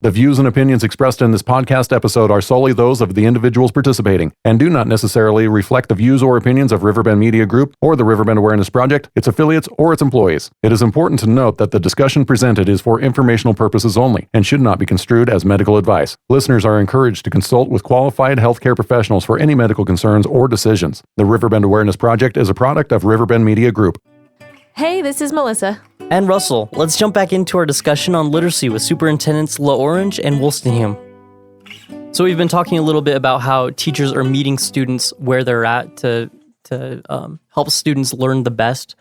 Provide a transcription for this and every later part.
The views and opinions expressed in this podcast episode are solely those of the individuals participating and do not necessarily reflect the views or opinions of Riverbend Media Group or the Riverbend Awareness Project, its affiliates, or its employees. It is important to note that the discussion presented is for informational purposes only and should not be construed as medical advice. Listeners are encouraged to consult with qualified healthcare professionals for any medical concerns or decisions. The Riverbend Awareness Project is a product of Riverbend Media Group. Hey, this is Melissa. And Russell. Let's jump back into our discussion on literacy with Superintendents LaOrange and Wolstenham. So we've been talking a little bit about how teachers are meeting students where they're at to help students learn the best.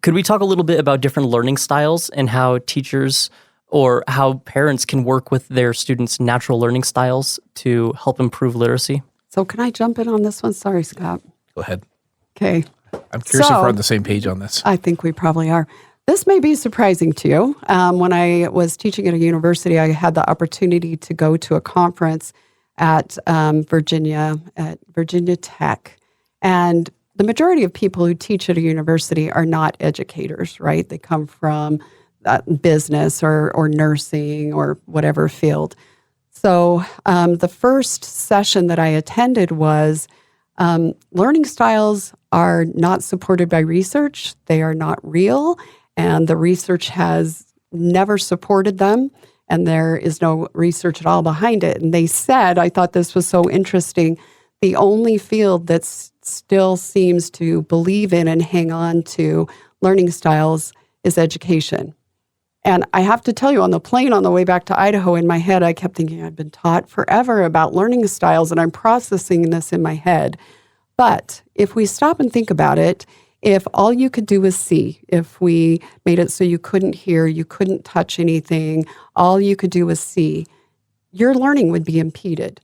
Could we talk a little bit about different learning styles and how teachers or how parents can work with their students' natural learning styles to help improve literacy? So can I jump in on this one? Sorry, Scott. Go ahead. Okay. I'm curious if we're on the same page on this. I think we probably are. This may be surprising to you. When I was teaching at a university, I had the opportunity to go to a conference at Virginia Tech. And the majority of people who teach at a university are not educators, right? They come from business or nursing or whatever field. So the first session that I attended was learning styles are not supported by research. They are not real. And the research has never supported them, and there is no research at all behind it. And they said, I thought this was so interesting, the only field that still seems to believe in and hang on to learning styles is education. And I have to tell you, on the plane on the way back to Idaho, in my head, I kept thinking I'd been taught forever about learning styles, and I'm processing this in my head. But if we stop and think about it, if all you could do was see, if we made it so you couldn't hear, you couldn't touch anything, all you could do was see, your learning would be impeded.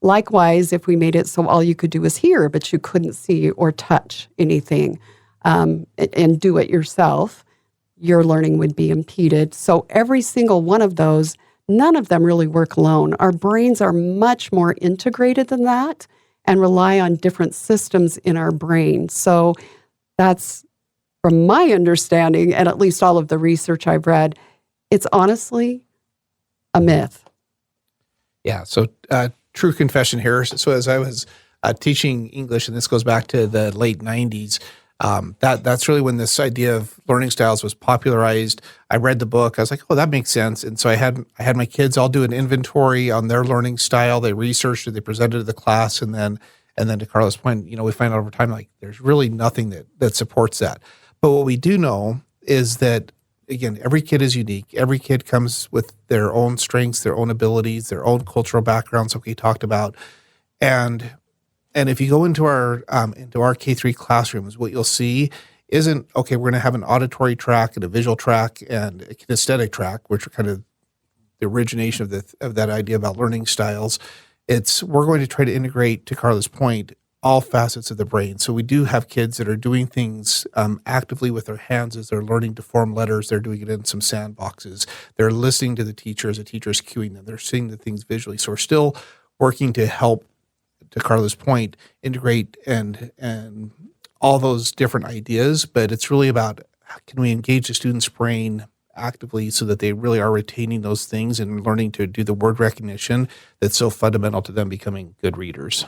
Likewise, if we made it so all you could do was hear, but you couldn't see or touch anything and do it yourself, your learning would be impeded. So every single one of those, none of them really work alone. Our brains are much more integrated than that and rely on different systems in our brain. So that's, from my understanding, and at least all of the research I've read, it's honestly a myth. Yeah, so true confession here. So as I was teaching English, and this goes back to the late 90s, that's really when this idea of learning styles was popularized. I read the book. I was like, oh, that makes sense. And so I had my kids all do an inventory on their learning style. They researched it, they presented to the class, and then to Carla's point, we find out over time, like, there's really nothing that supports that. But what we do know is that, again, every kid is unique. Every kid comes with their own strengths, their own abilities, their own cultural backgrounds that we talked about. And if you go into our K-3 classrooms, what you'll see isn't, okay, we're going to have an auditory track and a visual track and a kinesthetic track, which are kind of the origination of that idea about learning styles. We're going to try to integrate, to Carla's point, all facets of the brain. So we do have kids that are doing things actively with their hands as they're learning to form letters. They're doing it in some sandboxes. They're listening to the teacher as the teacher is cueing them. They're seeing the things visually. So we're still working to help, to Carla's point, integrate and all those different ideas. But it's really about, can we engage the student's brain actively so that they really are retaining those things and learning to do the word recognition that's so fundamental to them becoming good readers.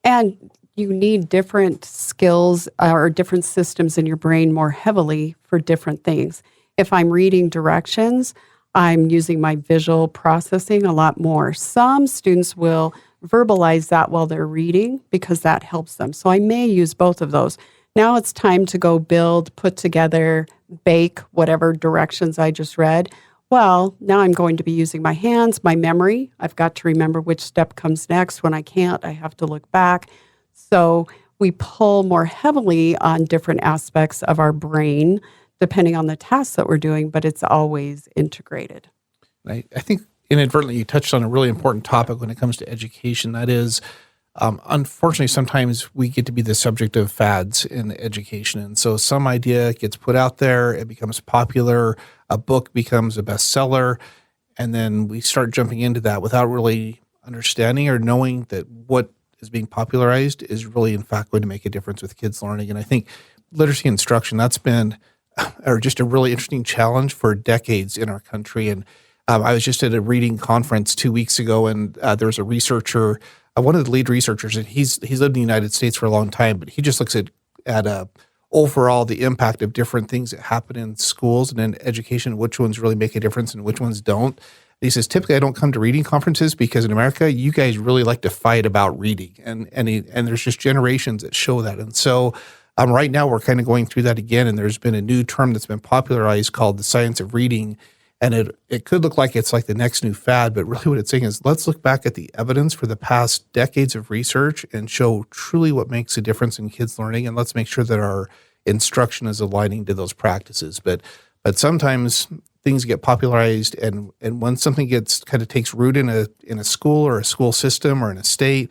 And you need different skills or different systems in your brain more heavily for different things. If I'm reading directions, I'm using my visual processing a lot more. Some students will verbalize that while they're reading because that helps them. So I may use both of those. Now it's time to go build, put together, bake whatever directions I just read. Well, now I'm going to be using my hands, my memory. I've got to remember which step comes next. When I can't, I have to look back. So we pull more heavily on different aspects of our brain, depending on the tasks that we're doing, but it's always integrated. I think inadvertently you touched on a really important topic when it comes to education. That is, unfortunately, sometimes we get to be the subject of fads in education. And so some idea gets put out there, it becomes popular, a book becomes a bestseller, and then we start jumping into that without really understanding or knowing that what is being popularized is really, in fact, going to make a difference with kids' learning. And I think literacy instruction, that's been just a really interesting challenge for decades in our country. And I was just at a reading conference 2 weeks ago, and there was a researcher, one of the lead researchers, and he's lived in the United States for a long time, but he just looks at overall the impact of different things that happen in schools and in education, which ones really make a difference and which ones don't. And he says, typically I don't come to reading conferences because in America, you guys really like to fight about reading. And there's just generations that show that. And so right now we're kind of going through that again. And there's been a new term that's been popularized called the science of reading. And it could look like it's like the next new fad, but really what it's saying is let's look back at the evidence for the past decades of research and show truly what makes a difference in kids' learning. And let's make sure that our instruction is aligning to those practices. But sometimes things get popularized, and when something takes root in a school or a school system or in a state,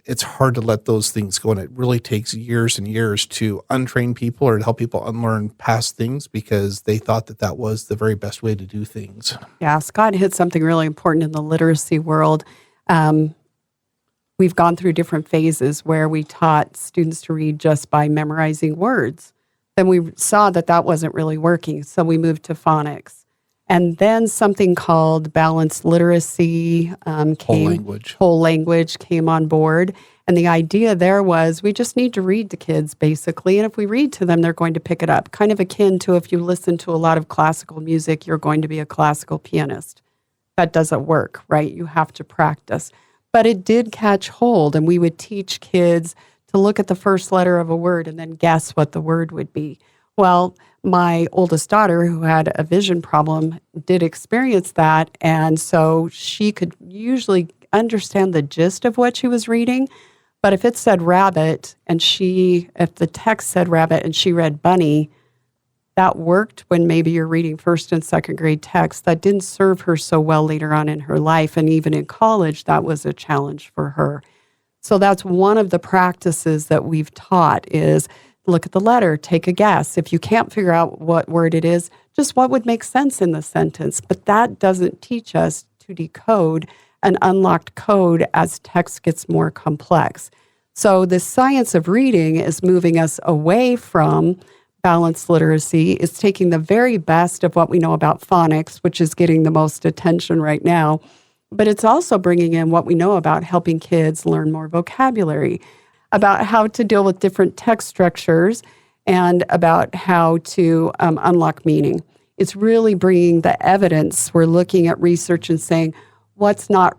it's hard to let those things go. And it really takes years and years to untrain people or to help people unlearn past things because they thought that was the very best way to do things. Yeah, Scott hit something really important in the literacy world. We've gone through different phases where we taught students to read just by memorizing words. Then we saw that wasn't really working, so we moved to phonics. And then something called balanced literacy whole language came on board. And the idea there was we just need to read to kids, basically. And if we read to them, they're going to pick it up. Kind of akin to if you listen to a lot of classical music, you're going to be a classical pianist. That doesn't work, right? You have to practice. But it did catch hold, and we would teach kids to look at the first letter of a word and then guess what the word would be. Well, my oldest daughter, who had a vision problem, did experience that, and so she could usually understand the gist of what she was reading. But if it said rabbit, if the text said rabbit and she read bunny, that worked when maybe you're reading first and second grade text. That didn't serve her so well later on in her life. And even in college, that was a challenge for her. So that's one of the practices that we've taught is look at the letter, take a guess. If you can't figure out what word it is, just what would make sense in the sentence. But that doesn't teach us to decode an unlocked code as text gets more complex. So the science of reading is moving us away from balanced literacy. It's taking the very best of what we know about phonics, which is getting the most attention right now, but it's also bringing in what we know about helping kids learn more vocabulary, about how to deal with different text structures, and about how to unlock meaning. It's really bringing the evidence. We're looking at research and saying what's not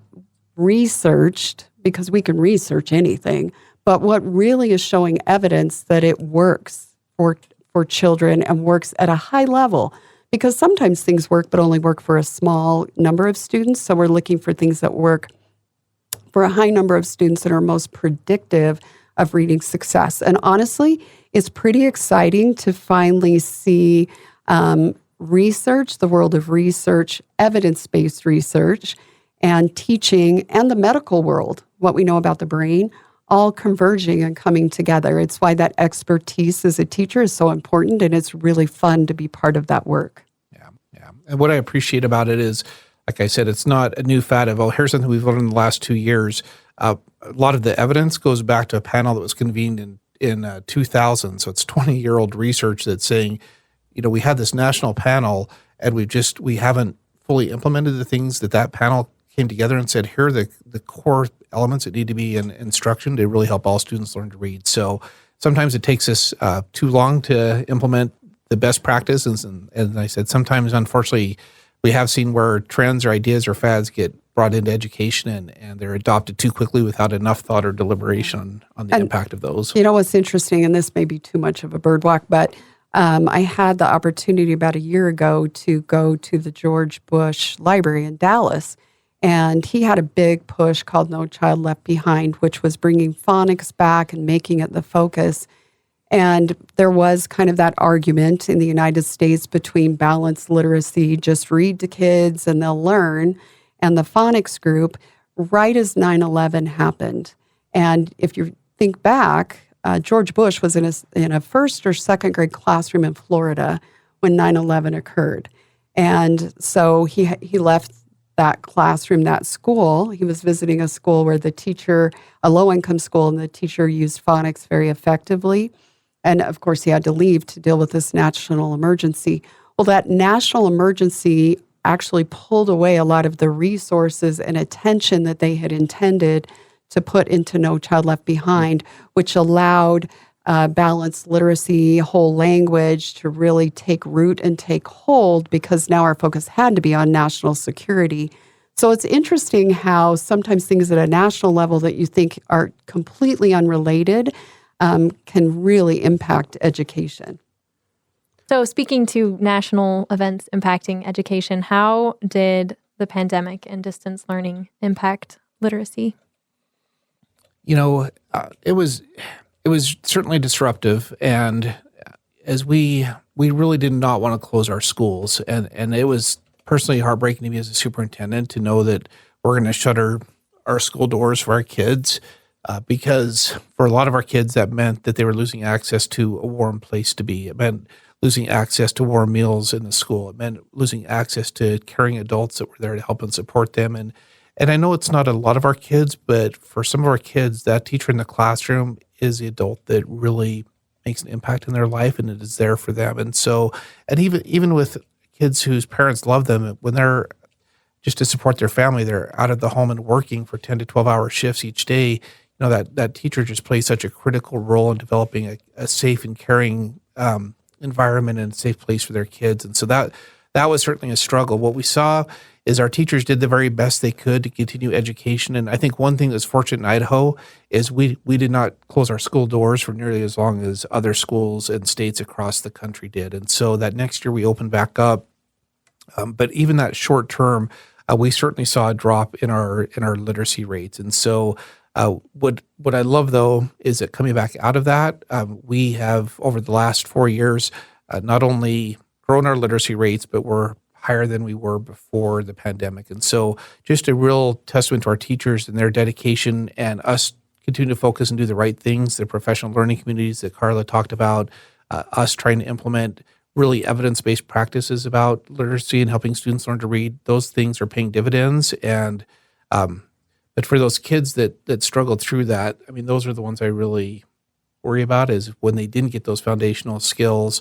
researched, because we can research anything, but what really is showing evidence that it works for children and works at a high level, because sometimes things work but only work for a small number of students. So we're looking for things that work for a high number of students that are most predictive of reading success. And honestly, it's pretty exciting to finally see research, the world of research, evidence-based research, and teaching, and the medical world, what we know about the brain, all converging and coming together. It's why that expertise as a teacher is so important, and it's really fun to be part of that work. Yeah. And what I appreciate about it is, like I said, it's not a new fad of, here's something we've learned in the last 2 years. A lot of the evidence goes back to a panel that was convened in 2000. So it's 20-year-old research that's saying, we had this national panel, and we haven't fully implemented the things that panel came together and said, here are the core elements that need to be in instruction to really help all students learn to read. So sometimes it takes us too long to implement the best practices. And I said, sometimes, unfortunately, we have seen where trends or ideas or fads get brought into education and they're adopted too quickly without enough thought or deliberation on the impact of those. What's interesting, and this may be too much of a bird walk, but I had the opportunity about a year ago to go to the George Bush Library in Dallas. And he had a big push called No Child Left Behind, which was bringing phonics back and making it the focus. And there was kind of that argument in the United States between balanced literacy, just read to kids and they'll learn, and the phonics group, right as 9/11 happened. And if you think back, George Bush was in a first or second grade classroom in Florida when 9/11 occurred. And so he left that classroom, that school. He was visiting a school where a low-income school, and the teacher used phonics very effectively. And of course, he had to leave to deal with this national emergency. Well, that national emergency actually pulled away a lot of the resources and attention that they had intended to put into No Child Left Behind, which allowed balanced literacy, whole language to really take root and take hold, because now our focus had to be on national security. So it's interesting how sometimes things at a national level that you think are completely unrelated can really impact education. So speaking to national events impacting education, how did the pandemic and distance learning impact literacy? It was certainly disruptive, and as we really did not want to close our schools, and it was personally heartbreaking to me as a superintendent to know that we're going to shut our school doors for our kids, because for a lot of our kids that meant that they were losing access to a warm place to be. It meant losing access to warm meals in the school. It meant losing access to caring adults that were there to help and support them. And I know it's not a lot of our kids, but for some of our kids, that teacher in the classroom is the adult that really makes an impact in their life, and it is there for them. And so, and even with kids whose parents love them, when they're just to support their family, they're out of the home and working for 10 to 12-hour shifts each day, that teacher just plays such a critical role in developing a safe and caring environment and a safe place for their kids. And so that was certainly a struggle. What we saw is our teachers did the very best they could to continue education. And I think one thing that's fortunate in Idaho is we did not close our school doors for nearly as long as other schools and states across the country did. And so that next year we opened back up. But even that short term, we certainly saw a drop in our literacy rates. And so what I love, though, is that coming back out of that, we have, over the last 4 years, not only grown our literacy rates, but we're higher than we were before the pandemic. And so just a real testament to our teachers and their dedication, and us continue to focus and do the right things, the professional learning communities that Carla talked about, us trying to implement really evidence-based practices about literacy and helping students learn to read. Those things are paying dividends. And but for those kids that struggled through that, I mean, those are the ones I really worry about, is when they didn't get those foundational skills,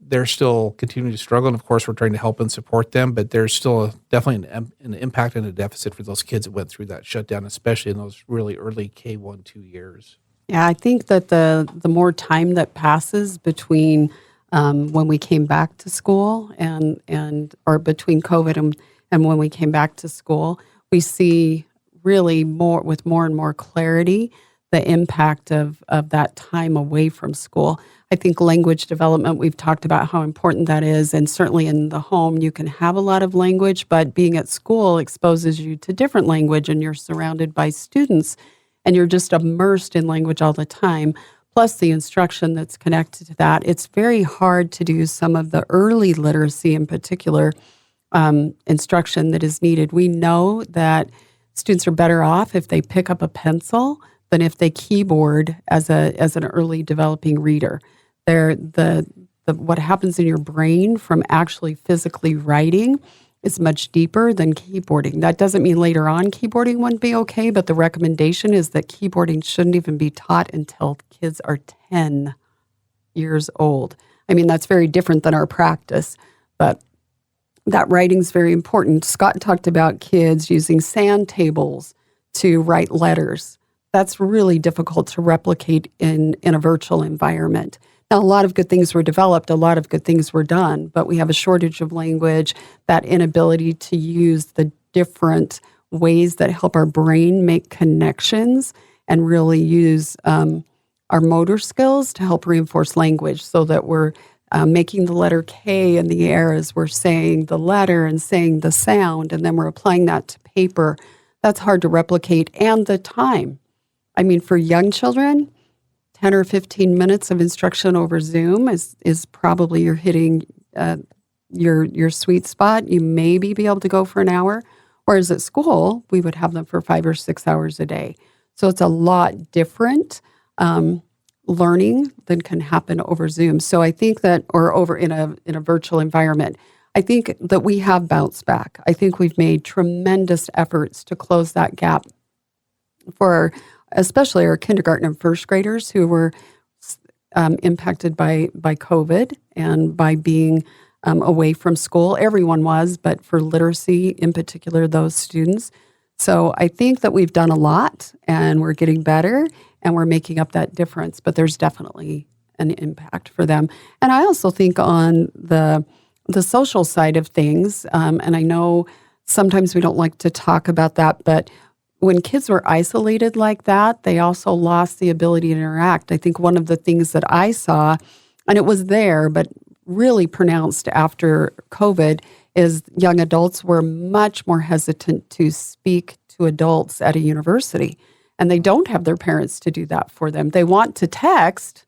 they're still continuing to struggle. And of course, we're trying to help and support them, but there's still definitely an impact and a deficit for those kids that went through that shutdown, especially in those really early K-1, 2 years. Yeah, I think that the more time that passes between when we came back to school and or between COVID and when we came back to school, we see really more and more clarity the impact of that time away from school. I think language development, we've talked about how important that is, and certainly in the home you can have a lot of language, but being at school exposes you to different language, and you're surrounded by students and you're just immersed in language all the time, plus the instruction that's connected to that. It's very hard to do some of the early literacy, in particular, instruction that is needed. We know that students are better off if they pick up a pencil than if they keyboard as an early developing reader. What happens in your brain from actually physically writing is much deeper than keyboarding. That doesn't mean later on keyboarding wouldn't be okay, but the recommendation is that keyboarding shouldn't even be taught until kids are 10 years old. I mean, that's very different than our practice, but that writing's very important. Scott talked about kids using sand tables to write letters. That's really difficult to replicate in a virtual environment. Now, a lot of good things were developed, a lot of good things were done, but we have a shortage of language, that inability to use the different ways that help our brain make connections and really use our motor skills to help reinforce language, so that we're making the letter K in the air as we're saying the letter and saying the sound, and then we're applying that to paper. That's hard to replicate. And the time. I mean, for young children, 10 or 15 minutes of instruction over Zoom is probably you're hitting your sweet spot. You maybe be able to go for an hour, whereas at school, we would have them for 5 or 6 hours a day. So it's a lot different learning than can happen over Zoom. So I think that, or over in a virtual environment, I think that we have bounced back. I think we've made tremendous efforts to close that gap for especially our kindergarten and first graders who were impacted by COVID and by being away from school. Everyone was, but for literacy in particular, those students. So I think that we've done a lot and we're getting better and we're making up that difference, but there's definitely an impact for them. And I also think on the social side of things, and I know sometimes we don't like to talk about that, but when kids were isolated like that, they also lost the ability to interact. I think one of the things that I saw, and it was there, but really pronounced after COVID, is young adults were much more hesitant to speak to adults at a university. And they don't have their parents to do that for them. They want to text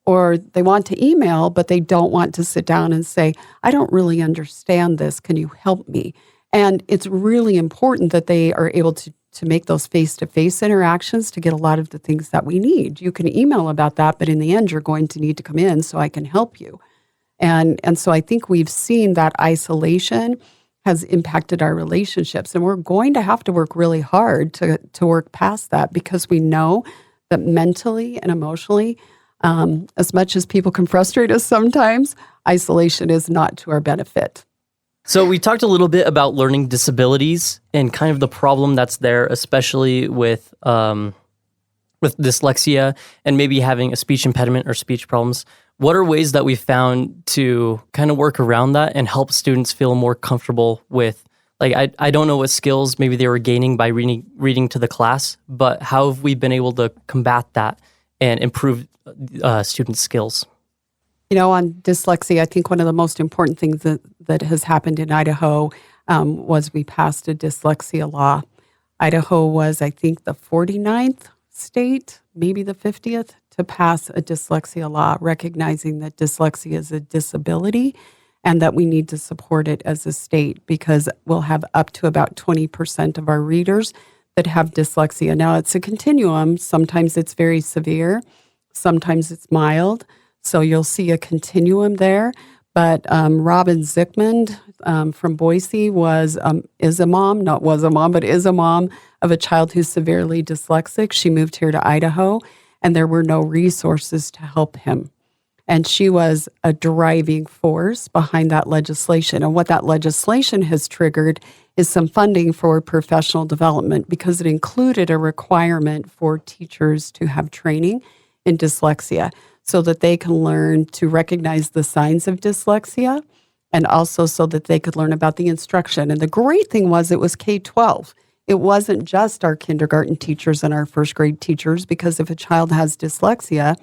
or they want to email, but they don't want to sit down and say, I don't really understand this. Can you help me? And it's really important that they are able to make those face-to-face interactions to get a lot of the things that we need. You can email about that, but in the end, you're going to need to come in so I can help you. And so I think we've seen that isolation has impacted our relationships, and we're going to have to work really hard to work past that, because we know that mentally and emotionally, as much as people can frustrate us sometimes, isolation is not to our benefit. So we talked a little bit about learning disabilities and kind of the problem that's there, especially with dyslexia and maybe having a speech impediment or speech problems. What are ways that we found to kind of work around that and help students feel more comfortable with, like, I don't know what skills maybe they were gaining by reading to the class, but how have we been able to combat that and improve students' skills? You know, on dyslexia, I think one of the most important things that has happened in Idaho was we passed a dyslexia law. Idaho was, I think, the 49th state, maybe the 50th, to pass a dyslexia law, recognizing that dyslexia is a disability and that we need to support it as a state, because we'll have up to about 20% of our readers that have dyslexia. Now, it's a continuum. Sometimes it's very severe. Sometimes it's mild. So you'll see a continuum there. But Robin Zickmund from Boise is a mom of a child who's severely dyslexic. She moved here to Idaho, and there were no resources to help him. And she was a driving force behind that legislation. And what that legislation has triggered is some funding for professional development, because it included a requirement for teachers to have training in dyslexia so that they can learn to recognize the signs of dyslexia, and also so that they could learn about the instruction. And the great thing was it was K-12. It wasn't just our kindergarten teachers and our first grade teachers, because if a child has dyslexia,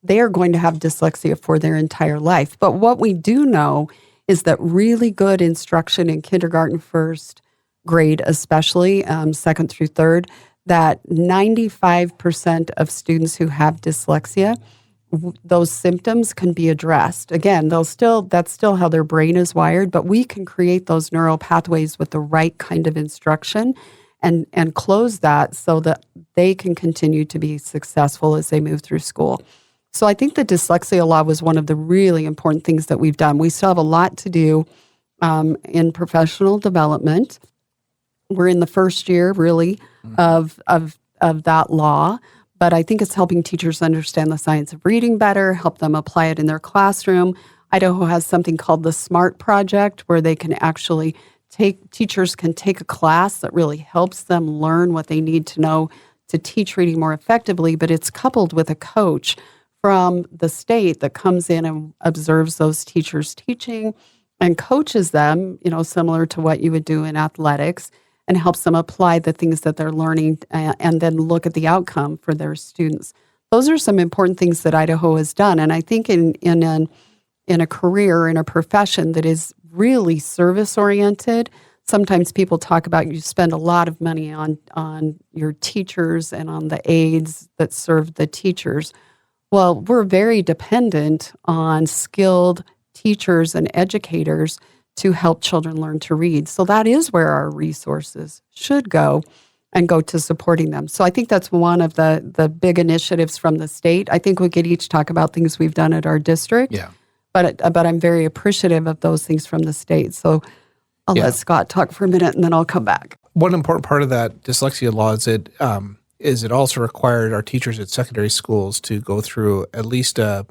they are going to have dyslexia for their entire life. But what we do know is that really good instruction in kindergarten, first grade especially, second through third, that 95% of students who have dyslexia, those symptoms can be addressed. Again, that's still how their brain is wired, but we can create those neural pathways with the right kind of instruction and close that so that they can continue to be successful as they move through school. So I think the dyslexia law was one of the really important things that we've done. We still have a lot to do in professional development. We're in the first year, really, of that law. But I think it's helping teachers understand the science of reading better, help them apply it in their classroom. Idaho has something called the SMART Project, where they can actually teachers can take a class that really helps them learn what they need to know to teach reading more effectively, but it's coupled with a coach from the state that comes in and observes those teachers teaching and coaches them, similar to what you would do in athletics, and helps them apply the things that they're learning and then look at the outcome for their students. Those are some important things that Idaho has done. And I think in a career, in a profession that is really service-oriented, sometimes people talk about you spend a lot of money on your teachers and on the aides that serve the teachers. Well, we're very dependent on skilled teachers and educators to help children learn to read. So that is where our resources should go and go to supporting them. So I think that's one of the big initiatives from the state. I think we could each talk about things we've done at our district. Yeah. But I'm very appreciative of those things from the state. So I'll let Scott talk for a minute and then I'll come back. One important part of that dyslexia law is it also required our teachers at secondary schools to go through at least a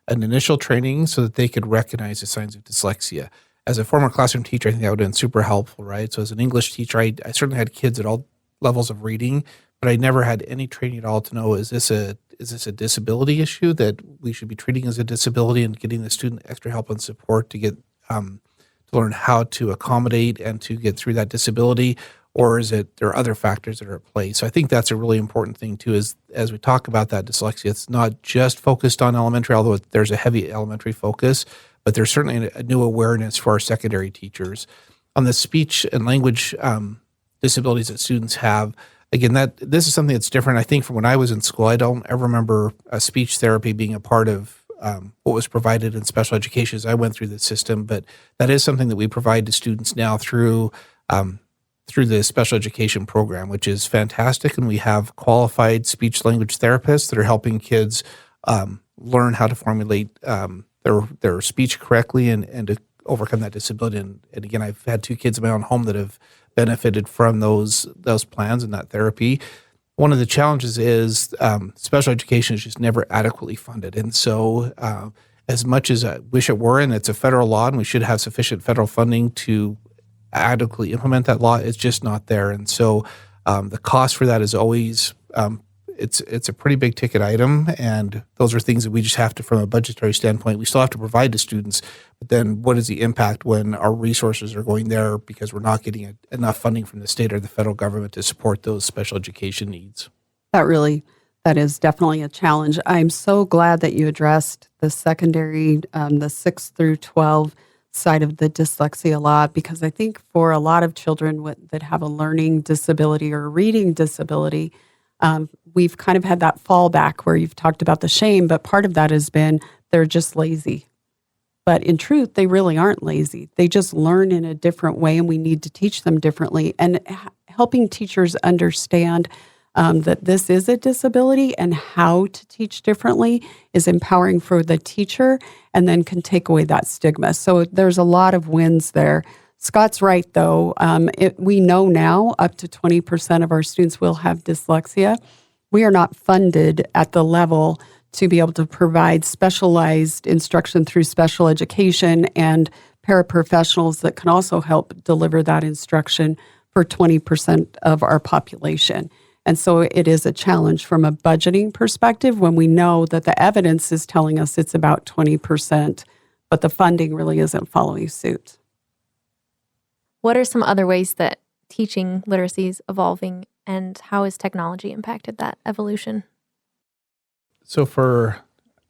an initial training so that they could recognize the signs of dyslexia. As a former classroom teacher, I think that would have been super helpful, right? So as an English teacher, I certainly had kids at all levels of reading, but I never had any training at all to know, is this a disability issue that we should be treating as a disability and getting the student extra help and support to get to learn how to accommodate and to get through that disability, or is it there are other factors that are at play? So I think that's a really important thing too, is as we talk about that dyslexia, it's not just focused on elementary, although there's a heavy elementary focus, but there's certainly a new awareness for our secondary teachers. On the speech and language disabilities that students have, again, this is something that's different. I think from when I was in school, I don't ever remember speech therapy being a part of what was provided in special education as I went through the system, but that is something that we provide to students now through the special education program, which is fantastic. And we have qualified speech language therapists that are helping kids learn how to formulate their speech correctly and to overcome that disability. And again, I've had 2 kids in my own home that have benefited from those plans and that therapy. One of the challenges is special education is just never adequately funded. And so as much as I wish it were, and it's a federal law and we should have sufficient federal funding to adequately implement that law, it's just not there. And so the cost for that is always, it's a pretty big ticket item. And those are things that we just have to, from a budgetary standpoint, we still have to provide to students. But then what is the impact when our resources are going there because we're not getting enough funding from the state or the federal government to support those special education needs? That is definitely a challenge. I'm so glad that you addressed the secondary, the 6 through 12 side of the dyslexia law, because I think for a lot of children that have a learning disability or a reading disability, we've kind of had that fallback where you've talked about the shame, but part of that has been they're just lazy. But in truth, they really aren't lazy. They just learn in a different way, and we need to teach them differently. And helping teachers understand that this is a disability and how to teach differently is empowering for the teacher and then can take away that stigma. So there's a lot of wins there. Scott's right, though. We know now up to 20% of our students will have dyslexia. We are not funded at the level to be able to provide specialized instruction through special education and paraprofessionals that can also help deliver that instruction for 20% of our population. And so it is a challenge from a budgeting perspective when we know that the evidence is telling us it's about 20%, but the funding really isn't following suit. What are some other ways that teaching literacy is evolving, and how has technology impacted that evolution? So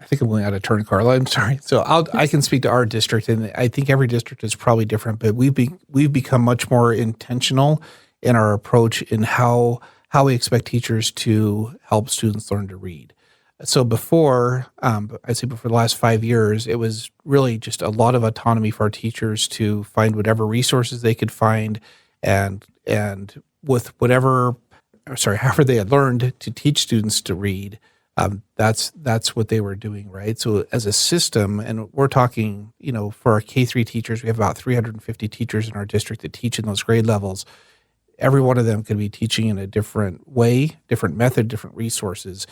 I think I'm going out of turn, Carla. I'm sorry. So I can speak to our district, and I think every district is probably different, but we've become much more intentional in our approach in how we expect teachers to help students learn to read. So before, I'd say before the last 5 years, it was really just a lot of autonomy for our teachers to find whatever resources they could find and with however they had learned to teach students to read, that's what they were doing, right? So as a system, and we're talking, for our K-3 teachers, we have about 350 teachers in our district that teach in those grade levels. Every one of them could be teaching in a different way, different method, different resources.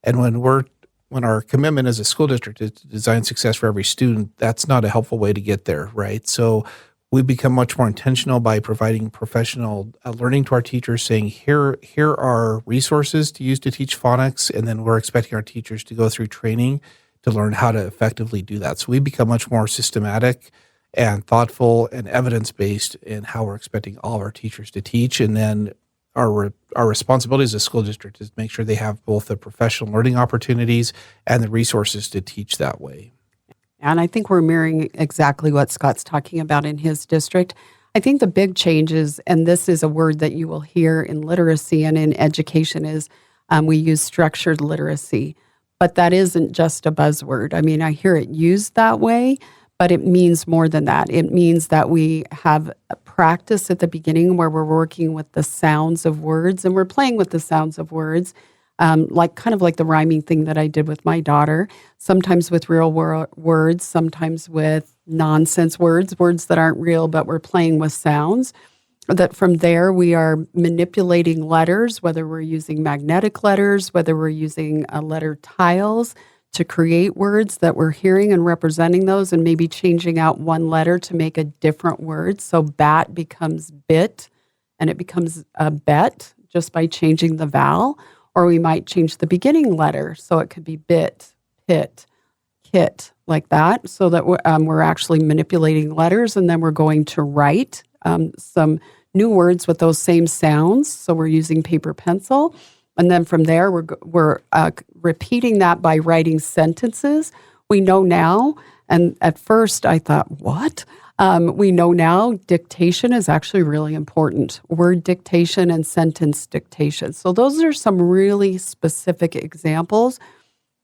And when our commitment as a school district is to design success for every student, that's not a helpful way to get there, right? So we've become much more intentional by providing professional learning to our teachers, saying, here are resources to use to teach phonics, and then we're expecting our teachers to go through training to learn how to effectively do that. So we become much more systematic and thoughtful and evidence-based in how we're expecting all of our teachers to teach. And then our responsibility as a school district is to make sure they have both the professional learning opportunities and the resources to teach that way. And I think we're mirroring exactly what Scott's talking about in his district. I think the big changes, and this is a word that you will hear in literacy and in education, is we use structured literacy. But that isn't just a buzzword. I mean, I hear it used that way, but it means more than that. It means that we have a practice at the beginning where we're working with the sounds of words, and we're playing with the sounds of words, like the rhyming thing that I did with my daughter, sometimes with real words, sometimes with nonsense words that aren't real, but we're playing with sounds. That from there, we are manipulating letters, whether we're using magnetic letters, whether we're using letter tiles, to create words that we're hearing and representing those and maybe changing out one letter to make a different word. So bat becomes bit and it becomes a bet just by changing the vowel. Or we might change the beginning letter. So it could be bit, pit, kit, like that. So that we're actually manipulating letters, and then we're going to write some new words with those same sounds. So we're using paper pencil. And then from there, we're repeating that by writing sentences. We know now, and at first I thought, what? We know now dictation is actually really important. Word dictation and sentence dictation. So those are some really specific examples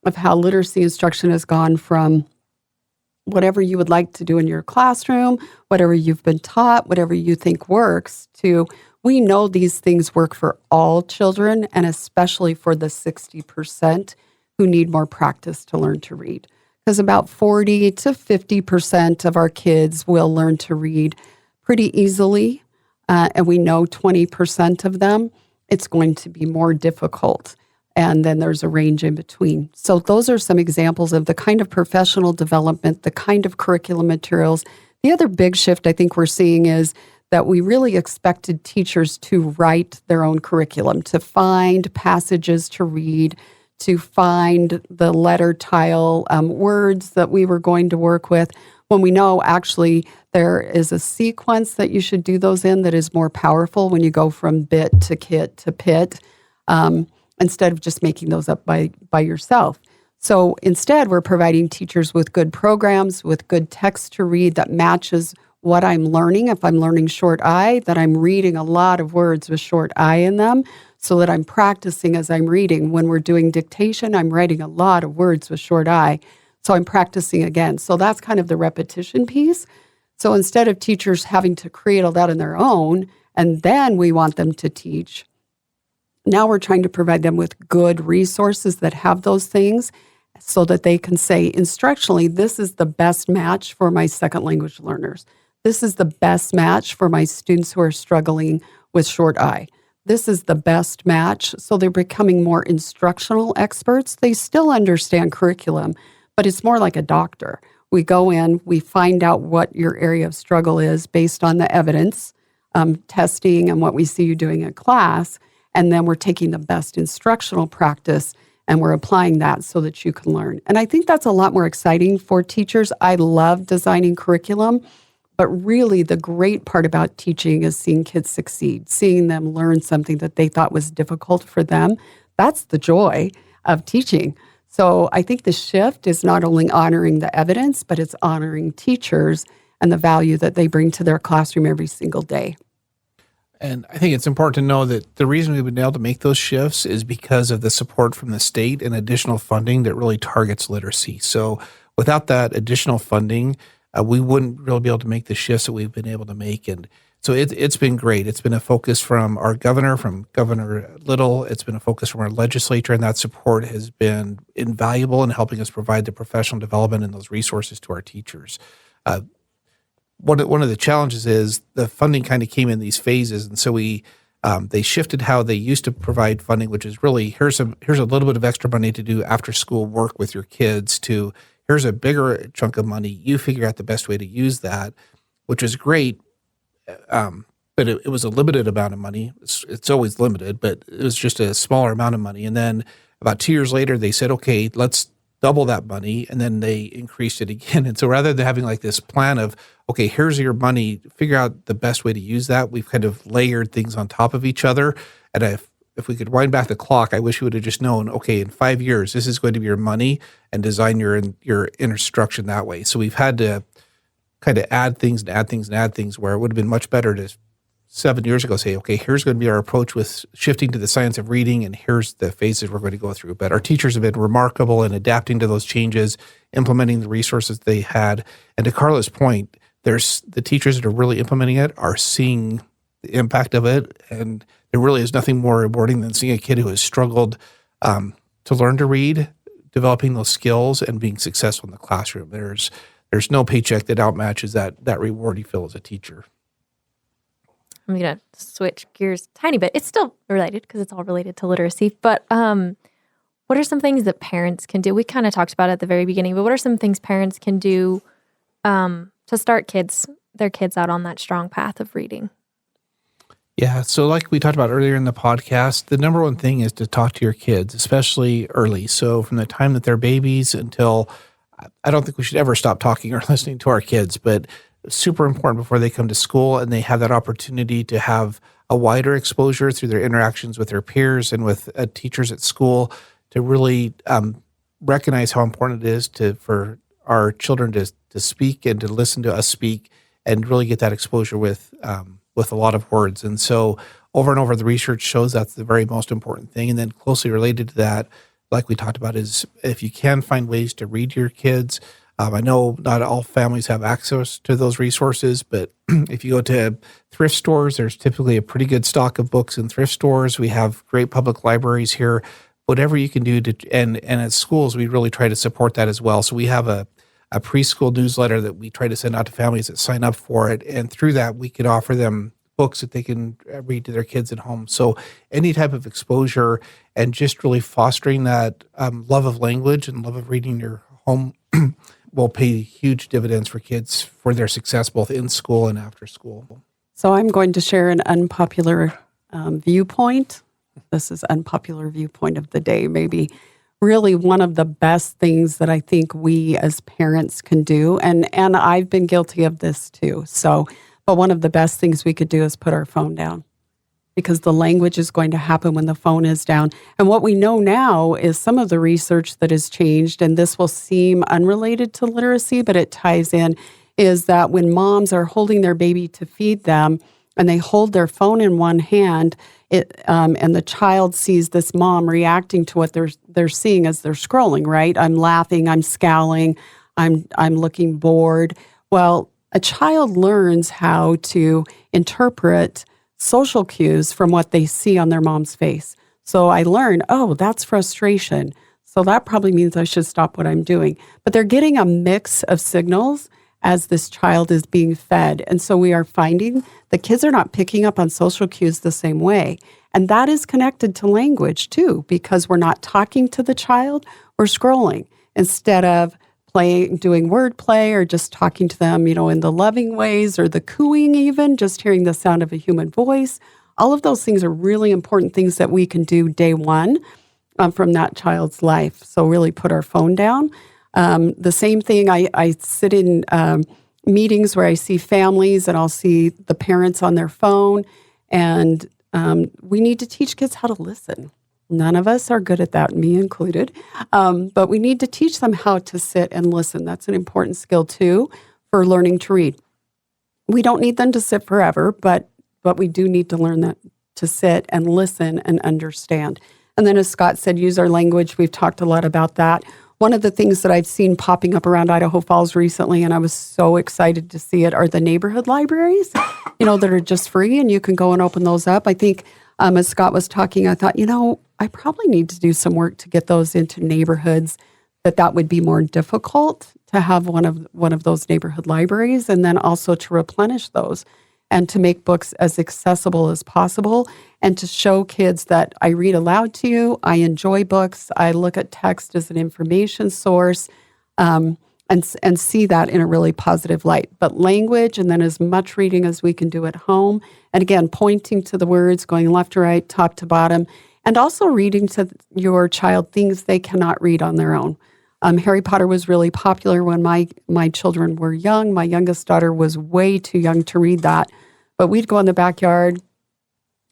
of how literacy instruction has gone from whatever you would like to do in your classroom, whatever you've been taught, whatever you think works, to we know these things work for all children and especially for the 60% who need more practice to learn to read. Because about 40 to 50% of our kids will learn to read pretty easily, and we know 20% of them, it's going to be more difficult. And then there's a range in between. So those are some examples of the kind of professional development, the kind of curriculum materials. The other big shift I think we're seeing is that we really expected teachers to write their own curriculum, to find passages to read, to find the letter tile words that we were going to work with, when we know actually there is a sequence that you should do those in that is more powerful when you go from bit to kit to pit, instead of just making those up by yourself. So instead, we're providing teachers with good programs, with good text to read that matches what I'm learning. If I'm learning short I, that I'm reading a lot of words with short I in them so that I'm practicing as I'm reading. When we're doing dictation, I'm writing a lot of words with short I, so I'm practicing again. So that's kind of the repetition piece. So instead of teachers having to create all that on their own, and then we want them to teach, now we're trying to provide them with good resources that have those things so that they can say instructionally, this is the best match for my second language learners. This is the best match for my students who are struggling with short I. This is the best match. So they're becoming more instructional experts. They still understand curriculum, but it's more like a doctor. We go in, we find out what your area of struggle is based on the evidence, testing, and what we see you doing in class. And then we're taking the best instructional practice and we're applying that so that you can learn. And I think that's a lot more exciting for teachers. I love designing curriculum, but really the great part about teaching is seeing kids succeed, seeing them learn something that they thought was difficult for them. That's the joy of teaching. So I think the shift is not only honoring the evidence, but it's honoring teachers and the value that they bring to their classroom every single day. And I think it's important to know that the reason we've been able to make those shifts is because of the support from the state and additional funding that really targets literacy. So without that additional funding, we wouldn't really be able to make the shifts that we've been able to make. And so it's been great. It's been a focus from our governor, from Governor Little. It's been a focus from our legislature, and that support has been invaluable in helping us provide the professional development and those resources to our teachers. One of the challenges is the funding kind of came in these phases, and so they shifted how they used to provide funding, which is really here's a little bit of extra money to do after school work with your kids, to here's a bigger chunk of money. You figure out the best way to use that, which is great, but it was a limited amount of money. It's always limited, but it was just a smaller amount of money. And then about 2 years later, they said, okay, let's double that money, and then they increased it again. And so rather than having like this plan of, okay, here's your money, figure out the best way to use that, we've kind of layered things on top of each other. And if we could wind back the clock, I wish we would have just known, okay, in 5 years, this is going to be your money, and design your instruction that way. So we've had to kind of add things where it would have been much better to 7 years ago say, okay, here's going to be our approach with shifting to the science of reading, and here's the phases we're going to go through. But our teachers have been remarkable in adapting to those changes, implementing the resources they had. And to Carla's point, there's the teachers that are really implementing it are seeing the impact of it, and there really is nothing more rewarding than seeing a kid who has struggled to learn to read, developing those skills, and being successful in the classroom. There's no paycheck that outmatches that reward you feel as a teacher. I'm going to switch gears a tiny bit. It's still related because it's all related to literacy. But what are some things that parents can do? We kind of talked about it at the very beginning, but what are some things parents can do to start their kids out on that strong path of reading? Yeah. So like we talked about earlier in the podcast, the number one thing is to talk to your kids, especially early. So from the time that they're babies until, I don't think we should ever stop talking or listening to our kids, but super important before they come to school and they have that opportunity to have a wider exposure through their interactions with their peers and with teachers at school to really recognize how important it is for our children to speak and to listen to us speak and really get that exposure with a lot of words. And so over and over, the research shows that's the very most important thing. And then closely related to that, like we talked about, is if you can find ways to read your kids. I know not all families have access to those resources, but if you go to thrift stores, there's typically a pretty good stock of books in thrift stores. We have great public libraries here. Whatever you can do and at schools, we really try to support that as well. So we have a preschool newsletter that we try to send out to families that sign up for it. And through that, we could offer them books that they can read to their kids at home. So any type of exposure and just really fostering that love of language and love of reading in your home will pay huge dividends for kids for their success both in school and after school. So I'm going to share an unpopular viewpoint. This is unpopular viewpoint of the day, maybe. Really one of the best things that I think we as parents can do, and I've been guilty of this too. But one of the best things we could do is put our phone down, because the language is going to happen when the phone is down. And what we know now is some of the research that has changed, and this will seem unrelated to literacy, but it ties in, is that when moms are holding their baby to feed them and they hold their phone in one hand, and the child sees this mom reacting to what they're seeing as they're scrolling, right? I'm laughing, I'm scowling, I'm looking bored. Well, a child learns how to interpret social cues from what they see on their mom's face. So I learned, oh, that's frustration. So that probably means I should stop what I'm doing. But they're getting a mix of signals as this child is being fed. And so we are finding the kids are not picking up on social cues the same way. And that is connected to language too, because we're not talking to the child, we're scrolling instead of doing wordplay or just talking to them, in the loving ways or the cooing even, just hearing the sound of a human voice. All of those things are really important things that we can do day one from that child's life. So really put our phone down. The same thing, I sit in meetings where I see families and I'll see the parents on their phone, and we need to teach kids how to listen. None of us are good at that, me included, but we need to teach them how to sit and listen. That's an important skill too for learning to read. We don't need them to sit forever, but we do need to learn that to sit and listen and understand. And then as Scott said, use our language. We've talked a lot about that. One of the things that I've seen popping up around Idaho Falls recently, and I was so excited to see it, are the neighborhood libraries, that are just free, and you can go and open those up. I think as Scott was talking, I thought, I probably need to do some work to get those into neighborhoods, that would be more difficult to have one of those neighborhood libraries, and then also to replenish those and to make books as accessible as possible and to show kids that I read aloud to you, I enjoy books, I look at text as an information source, and see that in a really positive light. But language, and then as much reading as we can do at home, and again, pointing to the words, going left to right, top to bottom, and also reading to your child things they cannot read on their own. Harry Potter was really popular when my children were young. My youngest daughter was way too young to read that. But we'd go in the backyard.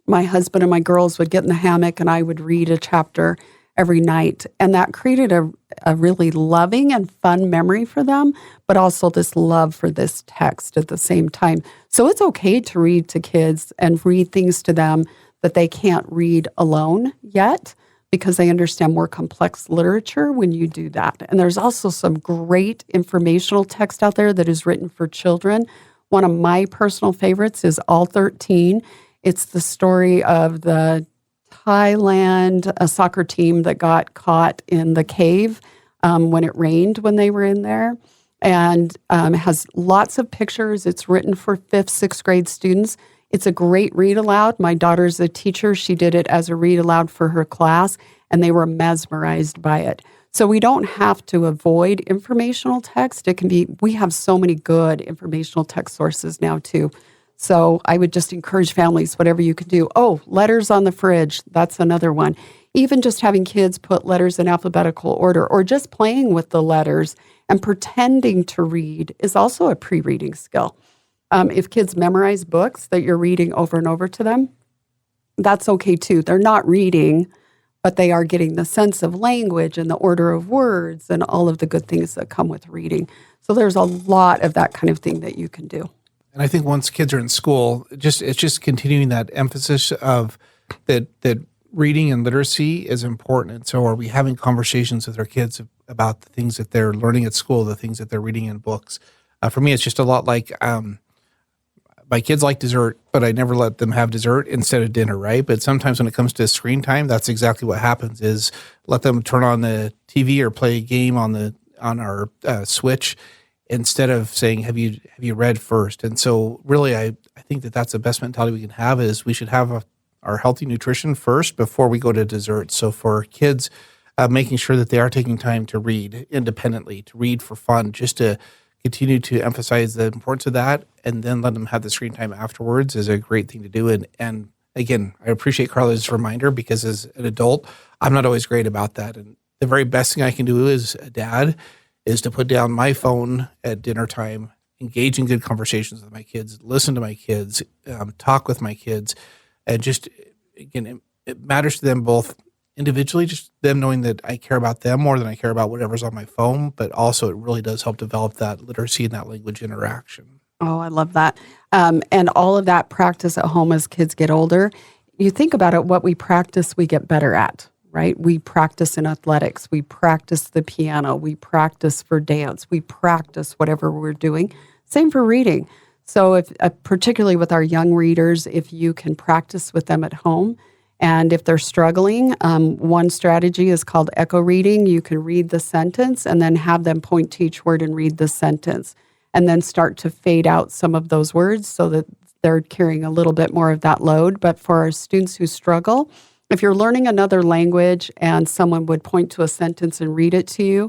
My husband and my girls would get in the hammock and I would read a chapter every night. And that created a really loving and fun memory for them, but also this love for this text at the same time. So it's okay to read to kids and read things to them that they can't read alone yet, because they understand more complex literature when you do that. And there's also some great informational text out there that is written for children. One of my personal favorites is All 13. It's the story of the Thailand soccer team that got caught in the cave when it rained when they were in there. And it has lots of pictures. It's written for 5th, 6th grade students. It's a great read aloud. My daughter's a teacher. She did it as a read aloud for her class, and they were mesmerized by it. So we don't have to avoid informational text. It can be, we have so many good informational text sources now too. So I would just encourage families, whatever you can do. Oh, letters on the fridge. That's another one. Even just having kids put letters in alphabetical order or just playing with the letters and pretending to read is also a pre-reading skill. If kids memorize books that you're reading over and over to them, that's okay too. They're not reading, but they are getting the sense of language and the order of words and all of the good things that come with reading. So there's a lot of that kind of thing that you can do. And I think once kids are in school, it's just continuing that emphasis of that reading and literacy is important. And so are we having conversations with our kids about the things that they're learning at school, the things that they're reading in books? For me, it's just a lot like my kids like dessert, but I never let them have dessert instead of dinner, right? But sometimes when it comes to screen time, that's exactly what happens is let them turn on the TV or play a game on our Switch instead of saying, have you read first? And so really, I think that's the best mentality we can have is we should have our healthy nutrition first before we go to dessert. So for kids, making sure that they are taking time to read independently, to read for fun, just to continue to emphasize the importance of that, and then let them have the screen time afterwards is a great thing to do. And again, I appreciate Carla's reminder because as an adult, I'm not always great about that. And the very best thing I can do as a dad is to put down my phone at dinner time, engage in good conversations with my kids, listen to my kids, talk with my kids, and just, again, it matters to them both individually, just them knowing that I care about them more than I care about whatever's on my phone, but also it really does help develop that literacy and that language interaction. Oh, I love that. And all of that practice at home as kids get older, you think about it, what we practice, we get better at, right? We practice in athletics. We practice the piano. We practice for dance. We practice whatever we're doing. Same for reading. So if particularly with our young readers, if you can practice with them at home, and if they're struggling, one strategy is called echo reading. You can read the sentence and then have them point to each word and read the sentence, and then start to fade out some of those words so that they're carrying a little bit more of that load. But for our students who struggle, if you're learning another language and someone would point to a sentence and read it to you,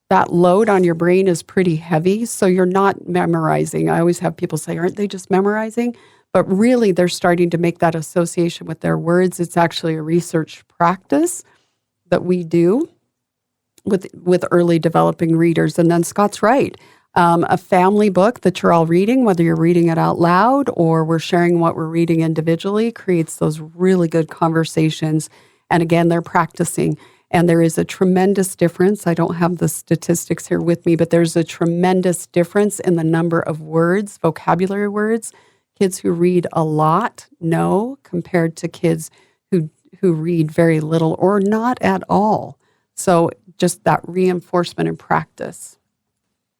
that load on your brain is pretty heavy, so you're not memorizing. I always have people say, aren't they just memorizing? But really, they're starting to make that association with their words. It's actually a research practice that we do with early developing readers. And then Scott's right. A family book that you're all reading, whether you're reading it out loud or we're sharing what we're reading individually, creates those really good conversations. And again, they're practicing. And there is a tremendous difference. I don't have the statistics here with me, but there's a tremendous difference in the number of words, vocabulary words, kids who read a lot know compared to kids who read very little or not at all. So just that reinforcement and practice.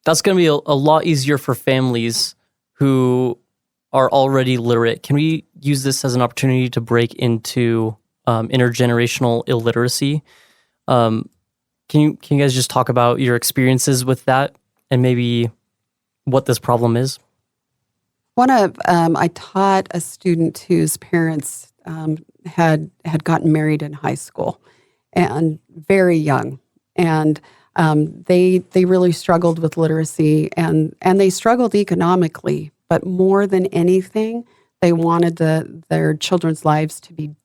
That's going to be a lot easier for families who are already literate. Can we use this as an opportunity to break into intergenerational illiteracy? Can you guys just talk about your experiences with that and maybe what this problem is? I taught a student whose parents had gotten married in high school and very young, and they really struggled with literacy and they struggled economically, but more than anything, they wanted their children's lives to be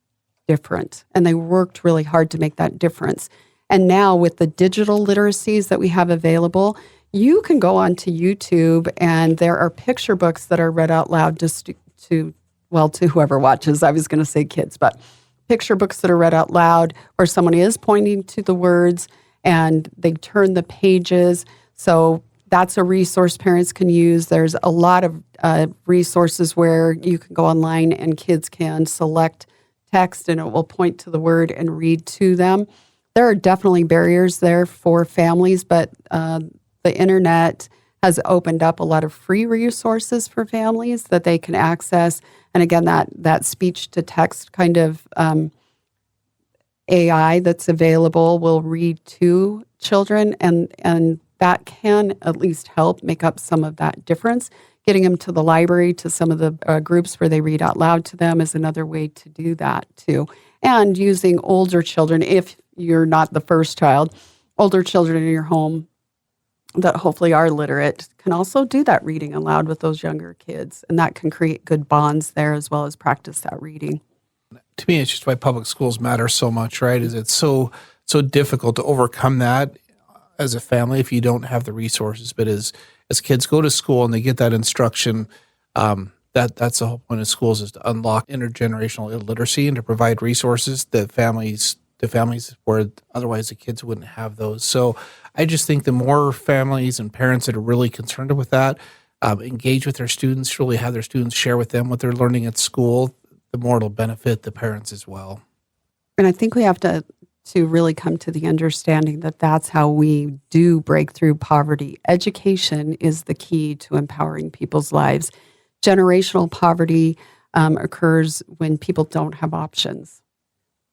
different, and they worked really hard to make that difference. And now with the digital literacies that we have available, you can go onto YouTube and there are picture books that are read out loud just to whoever watches. I was going to say kids, but picture books that are read out loud where someone is pointing to the words and they turn the pages. So that's a resource parents can use. There's a lot of resources where you can go online and kids can select text and it will point to the word and read to them. There are definitely barriers there for families, but the internet has opened up a lot of free resources for families that they can access. And again, that speech-to-text kind of AI that's available will read to children, and that can at least help make up some of that difference. getting them to the library, to some of the groups where they read out loud to them is another way to do that too. And using older children, if you're not the first child, older children in your home that hopefully are literate can also do that reading aloud with those younger kids. And that can create good bonds there as well as practice that reading. To me, it's just why public schools matter so much, right? Is it's so difficult to overcome that as a family if you don't have the resources. But as kids go to school and they get that instruction, that's the whole point of schools, is to unlock intergenerational illiteracy and to provide resources that families where otherwise the kids wouldn't have those. So I just think the more families and parents that are really concerned with that, engage with their students, really have their students share with them what they're learning at school, the more it'll benefit the parents as well. And I think we have to really come to the understanding that that's how we do break through poverty. Education is the key to empowering people's lives. Generational poverty occurs when people don't have options.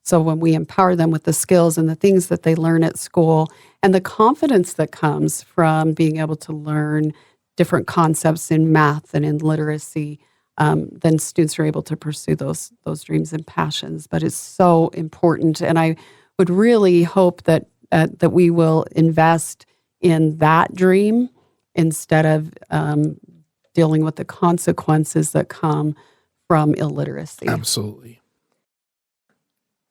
So when we empower them with the skills and the things that they learn at school and the confidence that comes from being able to learn different concepts in math and in literacy, then students are able to pursue those dreams and passions. But it's so important, and I would really hope that we will invest in that dream instead of dealing with the consequences that come from illiteracy. Absolutely.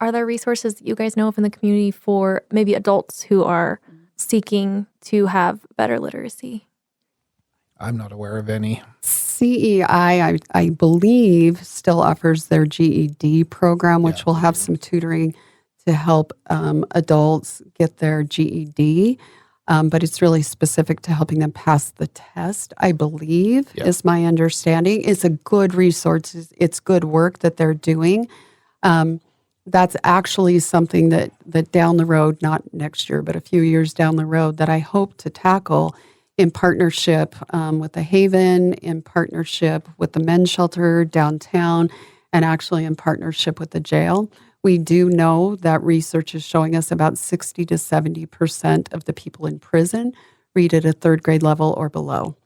Are there resources that you guys know of in the community for maybe adults who are seeking to have better literacy? I'm not aware of any. CEI, I believe, still offers their GED program, which will have some tutoring to help adults get their GED. But it's really specific to helping them pass the test, I believe, is my understanding. It's a good resource. It's good work that they're doing. That's actually something that down the road, not next year, but a few years down the road, that I hope to tackle in partnership with the Haven, in partnership with the men's shelter downtown, and actually in partnership with the jail. We do know that research is showing us about 60 to 70% of the people in prison read at a third grade level or below.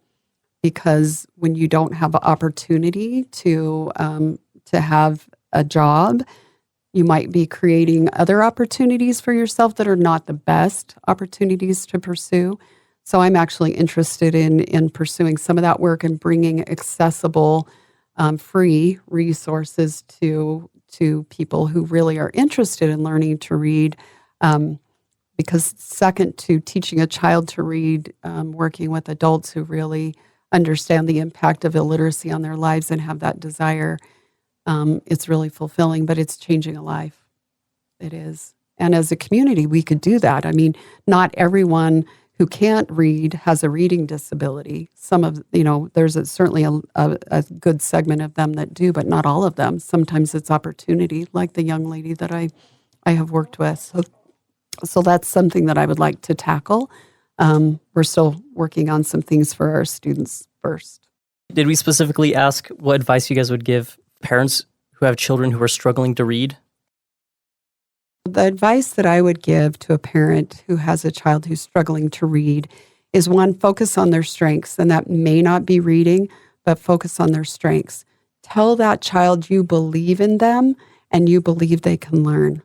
Because when you don't have an opportunity to have a job, you might be creating other opportunities for yourself that are not the best opportunities to pursue. So I'm actually interested in pursuing some of that work and bringing accessible, free resources to people who really are interested in learning to read. Because second to teaching a child to read, working with adults who really understand the impact of illiteracy on their lives and have that desire, it's really fulfilling, but it's changing a life. It is. And as a community, we could do that. I mean, not everyone who can't read has a reading disability. Some of, there's certainly a good segment of them that do, but not all of them. Sometimes it's opportunity, like the young lady that I have worked with. So that's something that I would like to tackle. We're still working on some things for our students first. Did we specifically ask what advice you guys would give parents who have children who are struggling to read? The advice that I would give to a parent who has a child who's struggling to read is, one, focus on their strengths. And that may not be reading, but focus on their strengths. Tell that child you believe in them and you believe they can learn.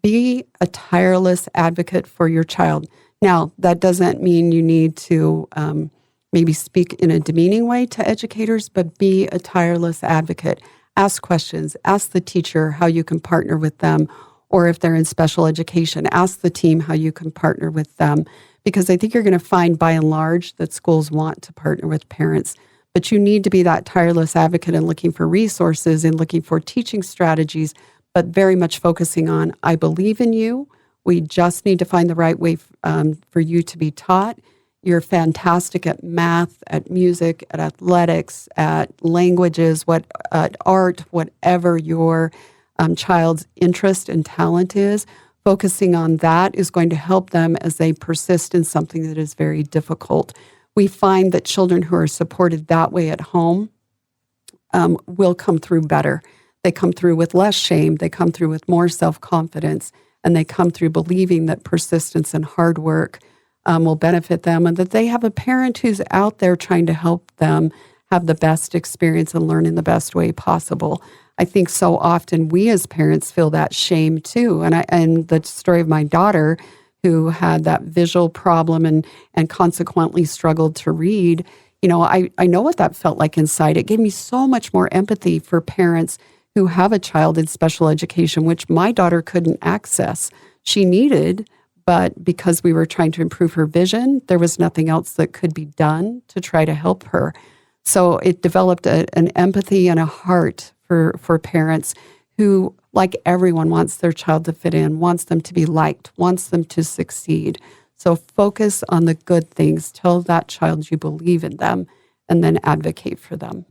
Be a tireless advocate for your child. Now, that doesn't mean you need to maybe speak in a demeaning way to educators, but be a tireless advocate. Ask questions. Ask the teacher how you can partner with them. Or if they're in special education, ask the team how you can partner with them. Because I think you're going to find, by and large, that schools want to partner with parents. But you need to be that tireless advocate and looking for resources and looking for teaching strategies, but very much focusing on, I believe in you. We just need to find the right way for you to be taught. You're fantastic at math, at music, at athletics, at languages, at art, whatever your child's interest and talent is. Focusing on that is going to help them as they persist in something that is very difficult. We find that children who are supported that way at home will come through better. They come through with less shame. They come through with more self-confidence. And they come through believing that persistence and hard work will benefit them, and that they have a parent who's out there trying to help them have the best experience and learn in the best way possible. I think so often we as parents feel that shame too. And the story of my daughter who had that visual problem and consequently struggled to read, I know what that felt like inside. It gave me so much more empathy for parents who have a child in special education, which my daughter couldn't access. She needed, but because we were trying to improve her vision, there was nothing else that could be done to try to help her. So it developed an empathy and a heart for parents who, like everyone, wants their child to fit in, wants them to be liked, wants them to succeed. So focus on the good things. Tell that child you believe in them, and then advocate for them.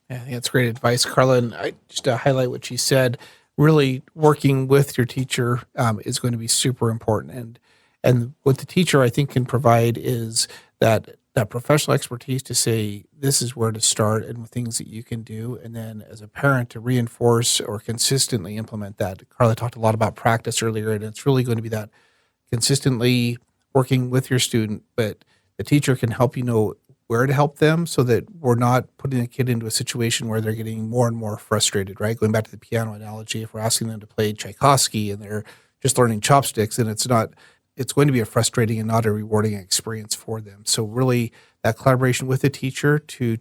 Yeah, I think that's great advice, Carla. And just to highlight what she said, really working with your teacher is going to be super important. And what the teacher, I think, can provide is that professional expertise to say, this is where to start and things that you can do. And then as a parent to reinforce or consistently implement that. Carla talked a lot about practice earlier, and it's really going to be that consistently working with your student, but the teacher can help you know where to help them so that we're not putting a kid into a situation where they're getting more and more frustrated, right? Going back to the piano analogy, if we're asking them to play Tchaikovsky and they're just learning chopsticks, then it's going to be a frustrating and not a rewarding experience for them. So really that collaboration with the teacher to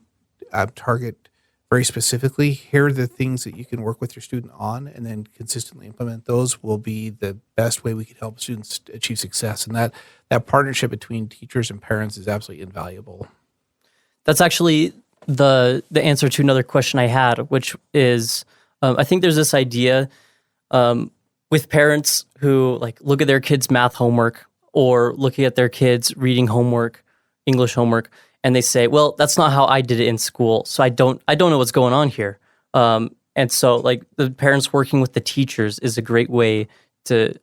target very specifically, here are the things that you can work with your student on, and then consistently implement those will be the best way we can help students achieve success. And that partnership between teachers and parents is absolutely invaluable. That's actually the answer to another question I had, which is I think there's this idea with parents who look at their kids' math homework or looking at their kids' reading homework, English homework, and they say, "Well, that's not how I did it in school, so I don't know what's going on here." And so, the parents working with the teachers is a great way to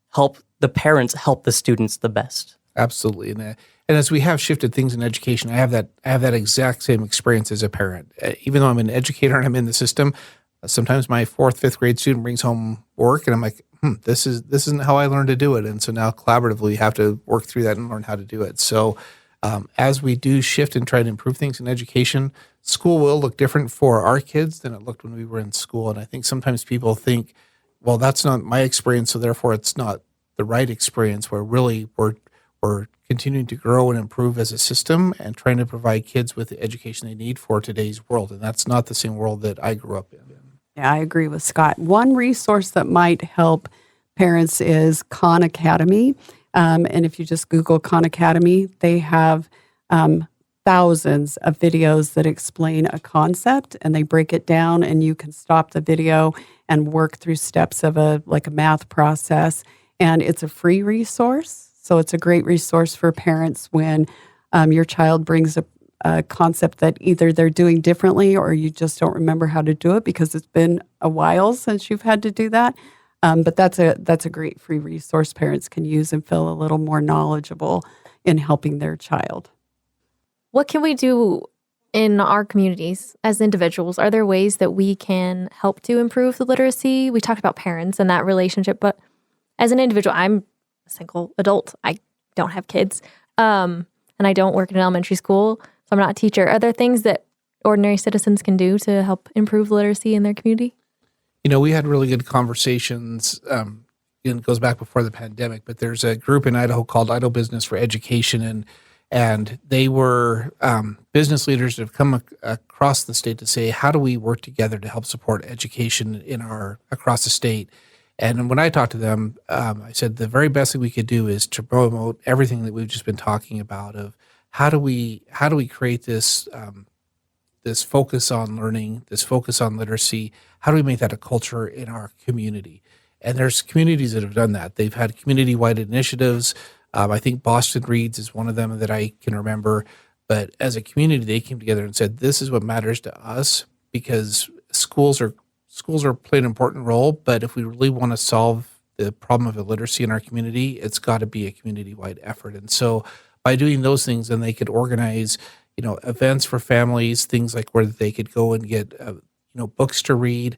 help the parents help the students the best. Absolutely, and as we have shifted things in education, I have that exact same experience as a parent. Even though I'm an educator and I'm in the system, sometimes my 4th, 5th grade student brings home work, and I'm like, this isn't how I learned to do it. And so now collaboratively, we have to work through that and learn how to do it. So as we do shift and try to improve things in education, school will look different for our kids than it looked when we were in school. And I think sometimes people think, well, that's not my experience, so therefore it's not the right experience, where really we're continuing to grow and improve as a system and trying to provide kids with the education they need for today's world. And that's not the same world that I grew up in. Yeah, I agree with Scott. One resource that might help parents is Khan Academy. And if you just Google Khan Academy, they have thousands of videos that explain a concept, and they break it down, and you can stop the video and work through steps of a math process. And it's a free resource. So it's a great resource for parents when your child brings a concept that either they're doing differently or you just don't remember how to do it because it's been a while since you've had to do that. But that's a great free resource parents can use and feel a little more knowledgeable in helping their child. What can we do in our communities as individuals? Are there ways that we can help to improve the literacy? We talked about parents and that relationship, but as an individual, I'm a single adult. I don't have kids, and I don't work in an elementary school, so I'm not a teacher. Are there things that ordinary citizens can do to help improve literacy in their community? We had really good conversations. It goes back before the pandemic, but there's a group in Idaho called Idaho Business for Education, and they were business leaders that have come across the state to say, how do we work together to help support education across the state? And when I talked to them, I said the very best thing we could do is to promote everything that we've just been talking about of how do we create this this focus on learning, this focus on literacy. How do we make that a culture in our community? And there's communities that have done that. They've had community-wide initiatives. I think Boston Reads is one of them that I can remember. But as a community, they came together and said, this is what matters to us, because schools are playing an important role. But if we really want to solve the problem of illiteracy in our community, it's got to be a community-wide effort. And so by doing those things, then they could organize, events for families, things like where they could go and get, books to read.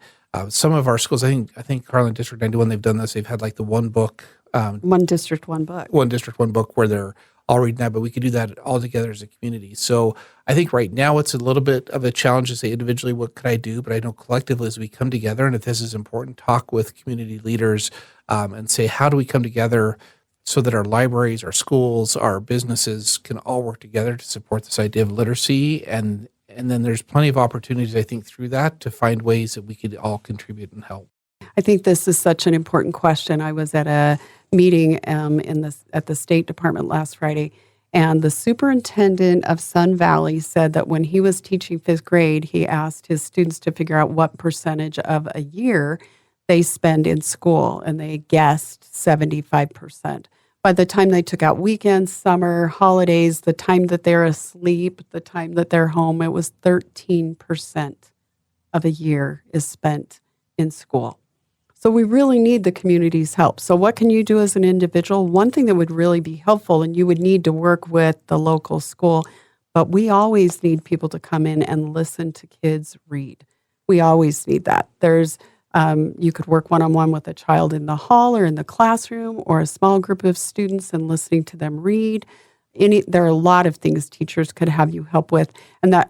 Some of our schools, I think Carlin District 91, they've done this. They've had the one book. One district, one book. One district, one book, where they're all reading that, but we could do that all together as a community. So I think right now it's a little bit of a challenge to say individually, what could I do? But I know collectively as we come together, and if this is important, talk with community leaders and say, how do we come together so that our libraries, our schools, our businesses can all work together to support this idea of literacy? And then there's plenty of opportunities, I think, through that to find ways that we could all contribute and help. I think this is such an important question. I was at a meeting at the State Department last Friday, and the superintendent of Sun Valley said that when he was teaching 5th grade, he asked his students to figure out what percentage of a year they spend in school, and they guessed 75%. By the time they took out weekends, summer, holidays, the time that they're asleep, the time that they're home, it was 13% of a year is spent in school. So we really need the community's help. So what can you do as an individual? One thing that would really be helpful, and you would need to work with the local school, but we always need people to come in and listen to kids read. We always need that. You could work one-on-one with a child in the hall or in the classroom or a small group of students and listening to them read. There are a lot of things teachers could have you help with,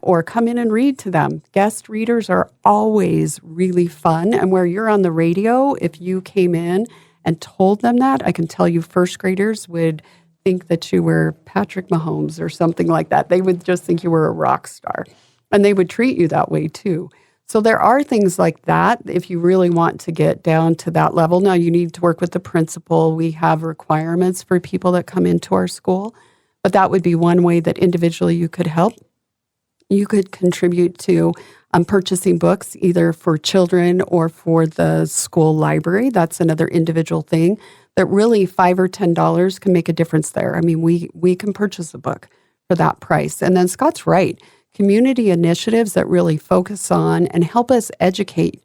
or come in and read to them. Guest readers are always really fun. And where you're on the radio, if you came in and told them that, I can tell you first graders would think that you were Patrick Mahomes or something like that. They would just think you were a rock star. And they would treat you that way too. So there are things like that if you really want to get down to that level. Now you need to work with the principal. We have requirements for people that come into our school. But that would be one way that individually you could help. You could contribute to purchasing books either for children or for the school library. That's another individual thing that really $5 or $10 can make a difference there. I mean, we can purchase a book for that price. And then Scott's right. Community initiatives that really focus on and help us educate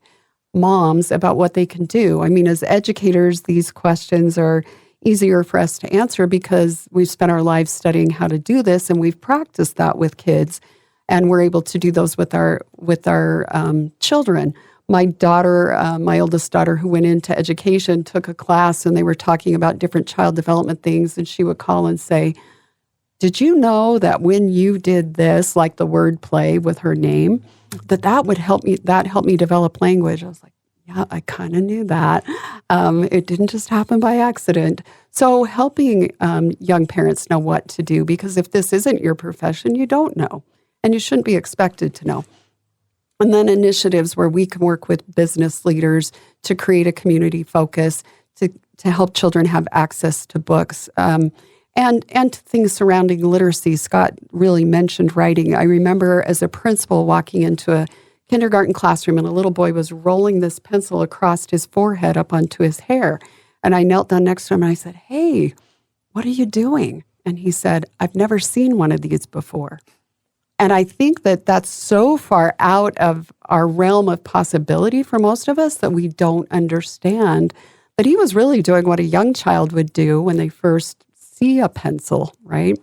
moms about what they can do. I mean, as educators, these questions are easier for us to answer because we've spent our lives studying how to do this, and we've practiced that with kids, and we're able to do those with our children. My daughter, my oldest daughter, who went into education, took a class, and they were talking about different child development things, and she would call and say, "Did you know that when you did this, like the word play with her name, that would help me? That helped me develop language." I was like, yeah, I kind of knew that. It didn't just happen by accident. So helping young parents know what to do, because if this isn't your profession, you don't know, and you shouldn't be expected to know. And then initiatives where we can work with business leaders to create a community focus to help children have access to books and to things surrounding literacy. Scott really mentioned writing. I remember as a principal walking into a kindergarten classroom, and a little boy was rolling this pencil across his forehead up onto his hair. And I knelt down next to him and I said, "Hey, what are you doing?" And he said, "I've never seen one of these before." And I think that that's so far out of our realm of possibility for most of us that we don't understand that he was really doing what a young child would do when they first see a pencil, right?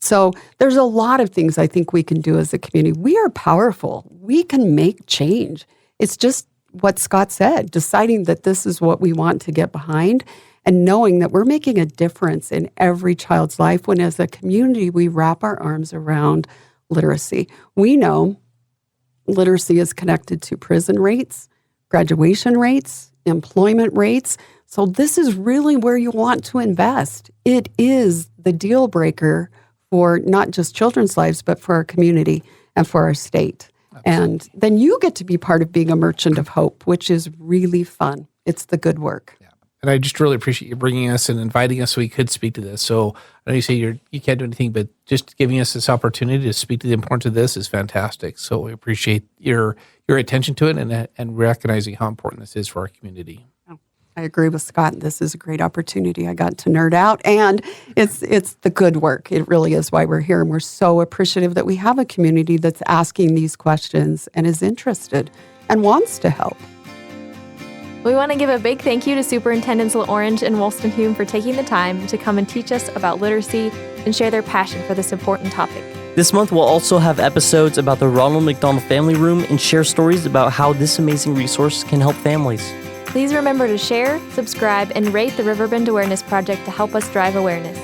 So there's a lot of things I think we can do as a community. We are powerful. We can make change. It's just what Scott said, deciding that this is what we want to get behind and knowing that we're making a difference in every child's life when as a community we wrap our arms around literacy. We know literacy is connected to prison rates, graduation rates, employment rates. So this is really where you want to invest. It is the deal breaker for not just children's lives, but for our community and for our state. Absolutely. And then you get to be part of being a merchant of hope, which is really fun. It's the good work. Yeah. And I just really appreciate you bringing us and inviting us so we could speak to this. So I know you say you can't do anything, but just giving us this opportunity to speak to the importance of this is fantastic. So we appreciate your attention to it and recognizing how important this is for our community. I agree with Scott. This is a great opportunity. I got to nerd out, and it's the good work. It really is why we're here, and we're so appreciative that we have a community that's asking these questions and is interested and wants to help. We want to give a big thank you to Superintendents LaOrange and Wolstenholme for taking the time to come and teach us about literacy and share their passion for this important topic. This month, we'll also have episodes about the Ronald McDonald Family Room and share stories about how this amazing resource can help families. Please remember to share, subscribe, and rate the Riverbend Awareness Project to help us drive awareness.